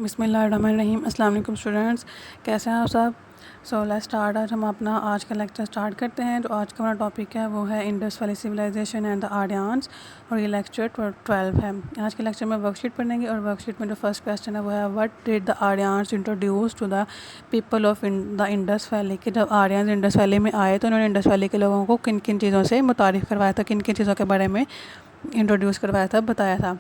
بسم اللہ الرحمن الرحیم۔ السلام علیکم اسٹوڈنٹس، کیسے ہیں آپ سب؟ Let's start. آج ہم اپنا آج کا لیکچر اسٹارٹ کرتے ہیں۔ جو آج کا ہمارا ٹاپک ہے وہ ہے Indus valley civilisation and the Aryans, اور یہ لیکچر 12 ہے۔ آج کے لیکچر میں ورک شیٹ پڑھیں گے، اور ورک شیٹ میں جو فرسٹ کویسچن ہے وہ ہے what did the Aryans introduce to the people of the Indus valley, کہ جب آریانس انڈس ویلی میں آئے تو انہوں نے انڈس ویلی کے لوگوں کو کن کن چیزوں سے متعارف کروایا تھا، کن کن چیزوں کے بارے میں انٹروڈیوس کروایا تھا، بتایا تھا۔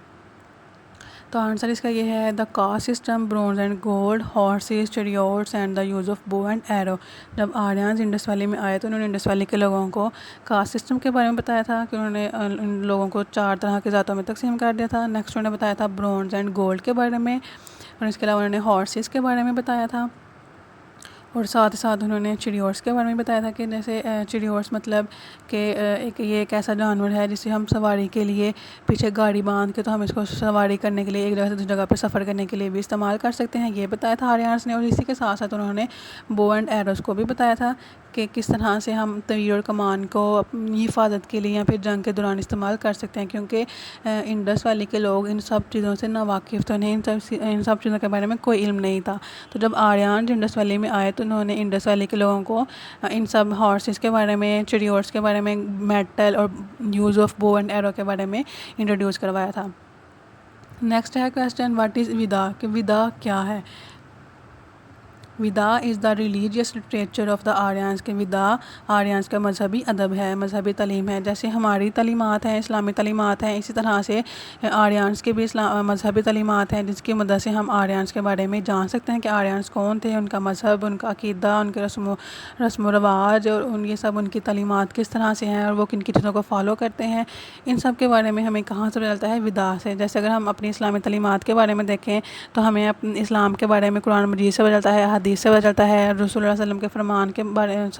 تو آنسر اس کا یہ ہے the caste system, bronze and gold, horses, chariots and the use of bow and arrow. جب آریانز انڈس ویلی میں آئے تو انہوں نے انڈس ویلی کے لوگوں کو کاسٹ سسٹم کے بارے میں بتایا تھا کہ انہوں نے ان لوگوں کو 4 طرح کے ذاتوں میں تقسیم کر دیا تھا۔ نیکسٹ انہوں نے بتایا تھا برونز اینڈ گولڈ کے بارے میں، اور اس کے علاوہ انہوں نے ہارسز کے بارے میں بتایا تھا، اور ساتھ ہی ساتھ انہوں نے چیریوٹس کے بارے میں بتایا تھا کہ جیسے چیریوٹس مطلب کہ یہ ایک ایسا جانور ہے جسے ہم سواری کے لیے پیچھے گاڑی باندھ کے تو ہم اس کو سواری کرنے کے لیے ایک جگہ سے دوسری جگہ پہ سفر کرنے کے لیے بھی استعمال کر سکتے ہیں، یہ بتایا تھا آریانس نے۔ اور اسی کے ساتھ ساتھ انہوں نے بو اینڈ ایروز کو بھی بتایا تھا کہ کس طرح سے ہم تیر اور کمان کو اپنی حفاظت کے لیے یا پھر جنگ کے دوران استعمال کر سکتے ہیں، کیونکہ انڈس ویلی کے لوگ ان سب چیزوں سے ناواقف تو انہیں ان سب چیزوں کے بارے میں کوئی علم نہیں تھا۔ تو جب آریان انڈس ویلی میں آئے تو انہوں نے انڈس ویلی کے لوگوں کو ان سب ہارسز کے بارے میں، چیریوٹس کے بارے میں، میٹل اور use of bow and arrow کے بارے میں انٹروڈیوس کروایا تھا۔ نیکسٹ ہے کویسچن واٹ از ودا، کہ ودا کیا ہے؟ Veda is the religious literature of the Aryans, کہ ودا آریانس کا مذہبی ادب ہے، مذہبی تعلیم ہے۔ جیسے ہماری تعلیمات ہیں، اسلامی تعلیمات ہیں، اسی طرح سے آریانس کے بھی مذہبی تعلیمات ہیں، جس کی مدد سے ہم آریانس کے بارے میں جان سکتے ہیں کہ آریانس کون تھے، ان کا مذہب، ان کا عقیدہ، ان کے رسم و رواج، اور یہ سب ان کی تعلیمات کس طرح سے ہیں، اور وہ کن کی چیزوں کو فالو کرتے ہیں۔ ان سب کے بارے میں ہمیں کہاں سے پتہ چلتا ہے؟ ودا سے۔ جیسے اگر ہم اپنی اسلامی تعلیمات کے بارے میں دیکھیں تو ہمیں اسلام کے بارے میں قرآن مجید سے پتہ چلتا ہے، حدیث سے پتہ چلتا ہے، رسول اللہ صلی اللہ علیہ وسلم کے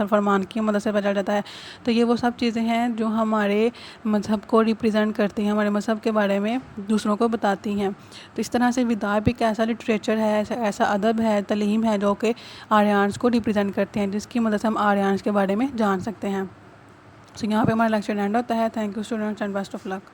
فرمان کی مدد سے پتہ چلتا ہے۔ تو یہ وہ سب چیزیں ہیں جو ہمارے مذہب کو ریپریزنٹ کرتی ہیں، ہمارے مذہب کے بارے میں دوسروں کو بتاتی ہیں۔ تو اس طرح سے ودا بھی ایک ایسا لٹریچر ہے، ایسا ادب ہے، تعلیم ہے جو کہ آریانس کو ریپریزنٹ کرتے ہیں، جس کی مدد سے ہم آریانس کے بارے میں جان سکتے ہیں۔ یہاں پہ ہمارا لیکچر اینڈ ہوتا ہے۔ Thank you students and best of look.